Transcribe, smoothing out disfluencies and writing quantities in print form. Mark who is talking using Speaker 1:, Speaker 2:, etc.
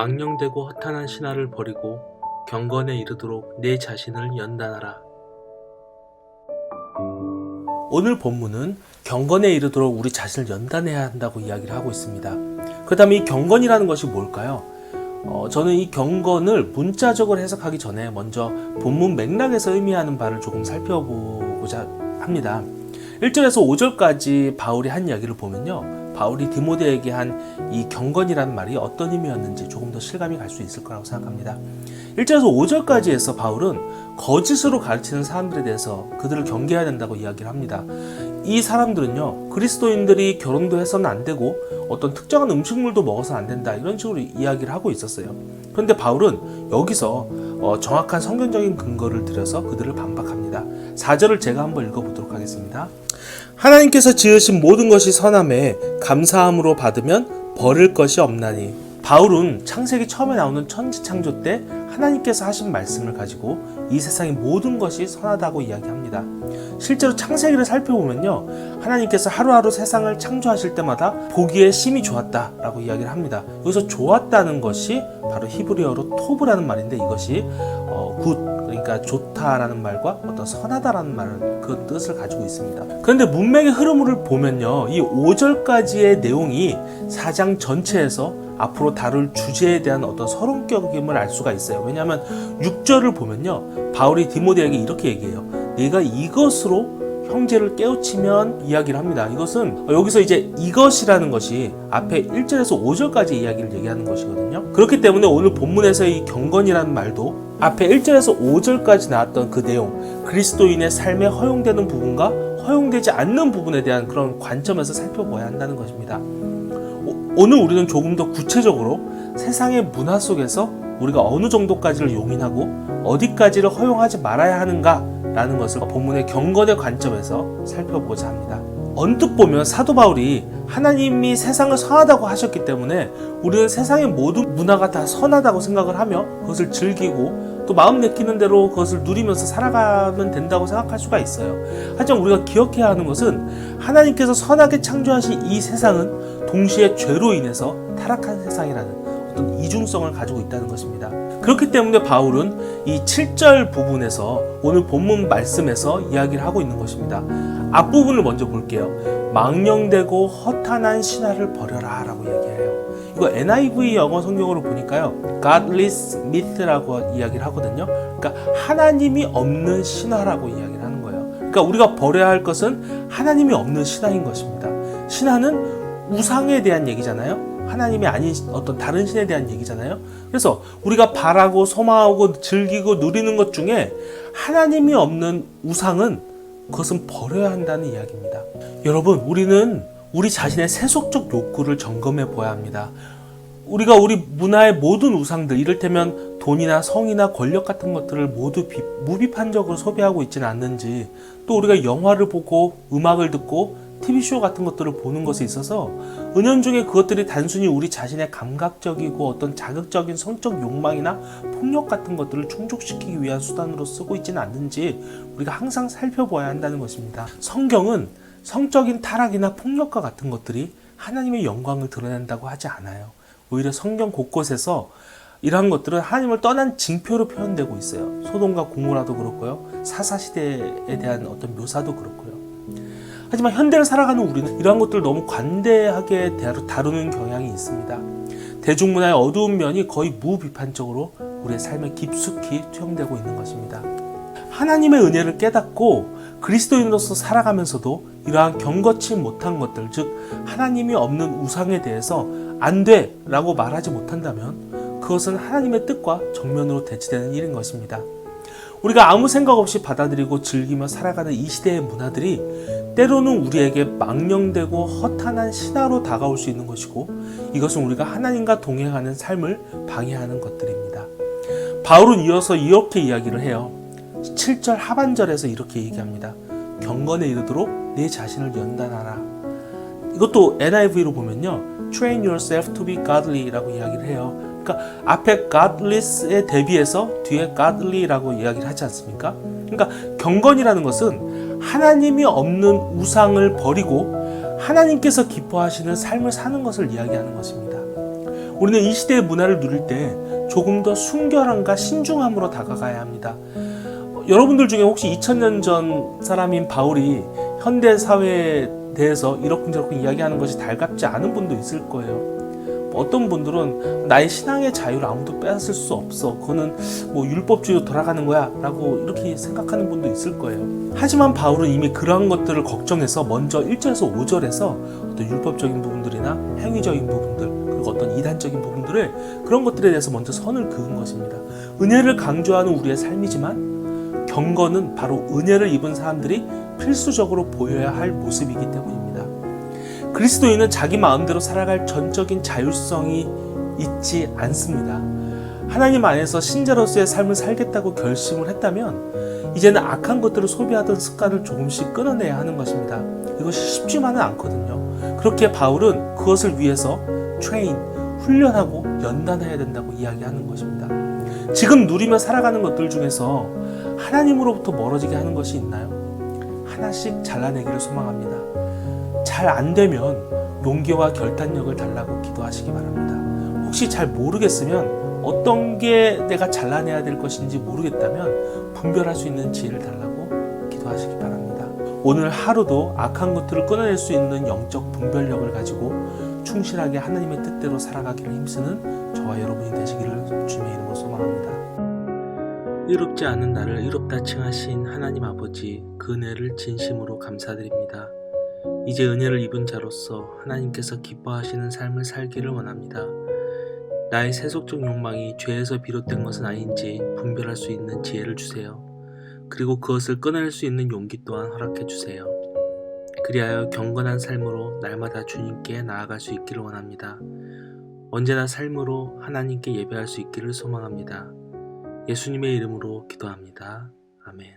Speaker 1: 망령되고 허탄한 신화를 버리고 경건에 이르도록 내 자신을 연단하라. 오늘 본문은 경건에 이르도록 우리 자신을 연단해야 한다고 이야기를 하고 있습니다. 그렇다면 이 경건이라는 것이 뭘까요? 저는 이 경건을 문자적으로 해석하기 전에 먼저 본문 맥락에서 의미하는 바를 조금 살펴보고자 합니다. 1절에서 5절까지 바울이 한 이야기를 보면요, 바울이 디모데에게 한 이 경건이라는 말이 어떤 의미였는지 조금 더 실감이 갈 수 있을 거라고 생각합니다. 1절에서 5절까지 해서 바울은 거짓으로 가르치는 사람들에 대해서 그들을 경계해야 된다고 이야기를 합니다. 이 사람들은요, 그리스도인들이 결혼도 해서는 안 되고 어떤 특정한 음식물도 먹어서는 안 된다, 이런 식으로 이야기를 하고 있었어요. 그런데 바울은 여기서 정확한 성경적인 근거를 들여서 그들을 반박합니다. 4절을 제가 한번 읽어보도록 하겠습니다. 하나님께서 지으신 모든 것이 선함에 감사함으로 받으면 버릴 것이 없나니. 바울은 창세기 처음에 나오는 천지창조 때 하나님께서 하신 말씀을 가지고 이 세상의 모든 것이 선하다고 이야기합니다. 실제로 창세기를 살펴보면요, 하나님께서 하루하루 세상을 창조하실 때마다 보기에 심히 좋았다라고 이야기를 합니다. 여기서 좋았다는 것이 바로 히브리어로 토브라는 말인데, 이것이 굿, 그러니까 좋다라는 말과 어떤 선하다라는 말을, 그 뜻을 가지고 있습니다. 그런데 문맥의 흐름을 보면요, 이 5절까지의 내용이 4장 전체에서 앞으로 다룰 주제에 대한 어떤 서론격임을 알 수가 있어요. 왜냐하면 6절을 보면요, 바울이 디모데에게 이렇게 얘기해요. 네가 이것으로 형제를 깨우치면, 이야기를 합니다. 이것은 여기서 이제 이것이라는 것이 앞에 1절에서 5절까지 이야기를 얘기하는 것이거든요. 그렇기 때문에 오늘 본문에서 이 경건이라는 말도 앞에 1절에서 5절까지 나왔던 그 내용, 그리스도인의 삶에 허용되는 부분과 허용되지 않는 부분에 대한 그런 관점에서 살펴봐야 한다는 것입니다. 오늘 우리는 조금 더 구체적으로 세상의 문화 속에서 우리가 어느 정도까지를 용인하고 어디까지를 허용하지 말아야 하는가라는 것을 본문의 경건의 관점에서 살펴보고자 합니다. 언뜻 보면 사도 바울이 하나님이 세상을 선하다고 하셨기 때문에 우리는 세상의 모든 문화가 다 선하다고 생각을 하며 그것을 즐기고 또 마음 내키는 대로 그것을 누리면서 살아가면 된다고 생각할 수가 있어요. 하지만 우리가 기억해야 하는 것은 하나님께서 선하게 창조하신 이 세상은 동시에 죄로 인해서 타락한 세상이라는 어떤 이중성을 가지고 있다는 것입니다. 그렇기 때문에 바울은 이 7절 부분에서 오늘 본문 말씀에서 이야기를 하고 있는 것입니다. 앞부분을 먼저 볼게요. 망령되고 허탄한 신화를 버려라 라고 얘기해요. 이거 NIV 영어 성경으로 보니까요, Godless myth라고 이야기를 하거든요. 그러니까 하나님이 없는 신화라고 이야기를 하는 거예요. 그러니까 우리가 버려야 할 것은 하나님이 없는 신화인 것입니다. 신화는 우상에 대한 얘기잖아요. 하나님이 아닌 어떤 다른 신에 대한 얘기잖아요. 그래서 우리가 바라고 소망하고 즐기고 누리는 것 중에 하나님이 없는 우상은, 그것은 버려야 한다는 이야기입니다. 여러분, 우리는 우리 자신의 세속적 욕구를 점검해 보아야 합니다. 우리가 우리 문화의 모든 우상들, 이를테면 돈이나 성이나 권력 같은 것들을 모두 무비판적으로 소비하고 있지는 않는지, 또 우리가 영화를 보고 음악을 듣고 TV쇼 같은 것들을 보는 것에 있어서 은연중에 그것들이 단순히 우리 자신의 감각적이고 어떤 자극적인 성적 욕망이나 폭력 같은 것들을 충족시키기 위한 수단으로 쓰고 있지는 않는지 우리가 항상 살펴봐야 한다는 것입니다. 성경은 성적인 타락이나 폭력과 같은 것들이 하나님의 영광을 드러낸다고 하지 않아요. 오히려 성경 곳곳에서 이러한 것들은 하나님을 떠난 징표로 표현되고 있어요. 소돔과 고모라도 그렇고요, 사사시대에 대한 어떤 묘사도 그렇고요. 하지만 현대를 살아가는 우리는 이러한 것들을 너무 관대하게 다루는 경향이 있습니다. 대중문화의 어두운 면이 거의 무비판적으로 우리의 삶에 깊숙이 투영되고 있는 것입니다. 하나님의 은혜를 깨닫고 그리스도인으로서 살아가면서도 이러한 경거치 못한 것들, 즉 하나님이 없는 우상에 대해서 안 돼 라고 말하지 못한다면 그것은 하나님의 뜻과 정면으로 대치되는 일인 것입니다. 우리가 아무 생각 없이 받아들이고 즐기며 살아가는 이 시대의 문화들이 때로는 우리에게 망령되고 허탄한 신화로 다가올 수 있는 것이고, 이것은 우리가 하나님과 동행하는 삶을 방해하는 것들입니다. 바울은 이어서 이렇게 이야기를 해요. 7절 하반절에서 이렇게 얘기합니다. 경건에 이르도록 내 자신을 연단하라. 이것도 NIV로 보면요, Train yourself to be godly라고 이야기를 해요. 그러니까 앞에 godless에 대비해서 뒤에 godly라고 이야기를 하지 않습니까? 그러니까 경건이라는 것은 하나님이 없는 우상을 버리고 하나님께서 기뻐하시는 삶을 사는 것을 이야기하는 것입니다. 우리는 이 시대의 문화를 누릴 때 조금 더 순결함과 신중함으로 다가가야 합니다. 여러분들 중에 혹시 2000년 전 사람인 바울이 현대 사회에 대해서 이러쿵저러쿵 이야기하는 것이 달갑지 않은 분도 있을 거예요. 어떤 분들은 나의 신앙의 자유를 아무도 빼앗을 수 없어, 그거는 뭐 율법주의로 돌아가는 거야 라고 이렇게 생각하는 분도 있을 거예요. 하지만 바울은 이미 그러한 것들을 걱정해서 먼저 1절에서 5절에서 어떤 율법적인 부분들이나 행위적인 부분들, 그리고 어떤 이단적인 부분들을, 그런 것들에 대해서 먼저 선을 그은 것입니다. 은혜를 강조하는 우리의 삶이지만 경건은 바로 은혜를 입은 사람들이 필수적으로 보여야 할 모습이기 때문입니다. 그리스도인은 자기 마음대로 살아갈 전적인 자율성이 있지 않습니다. 하나님 안에서 신자로서의 삶을 살겠다고 결심을 했다면 이제는 악한 것들을 소비하던 습관을 조금씩 끊어내야 하는 것입니다. 이것이 쉽지만은 않거든요. 그렇게 바울은 그것을 위해서 훈련하고 연단해야 된다고 이야기하는 것입니다. 지금 누리며 살아가는 것들 중에서 하나님으로부터 멀어지게 하는 것이 있나요? 하나씩 잘라내기를 소망합니다. 잘 안 되면 용기와 결단력을 달라고 기도하시기 바랍니다. 혹시 잘 모르겠으면, 어떤 게 내가 잘라내야 될 것인지 모르겠다면 분별할 수 있는 지혜를 달라고 기도하시기 바랍니다. 오늘 하루도 악한 것들을 끊어낼 수 있는 영적 분별력을 가지고 충실하게 하나님의 뜻대로 살아가기를 힘쓰는 저와 여러분이 되시기를 주님의 이름으로 소망합니다. 의롭지 않은 나를 의롭다 칭하신 하나님 아버지, 그 은혜를 진심으로 감사드립니다. 이제 은혜를 입은 자로서 하나님께서 기뻐하시는 삶을 살기를 원합니다. 나의 세속적 욕망이 죄에서 비롯된 것은 아닌지 분별할 수 있는 지혜를 주세요. 그리고 그것을 끊어낼 수 있는 용기 또한 허락해 주세요. 그리하여 경건한 삶으로 날마다 주님께 나아갈 수 있기를 원합니다. 언제나 삶으로 하나님께 예배할 수 있기를 소망합니다. 예수님의 이름으로 기도합니다. 아멘.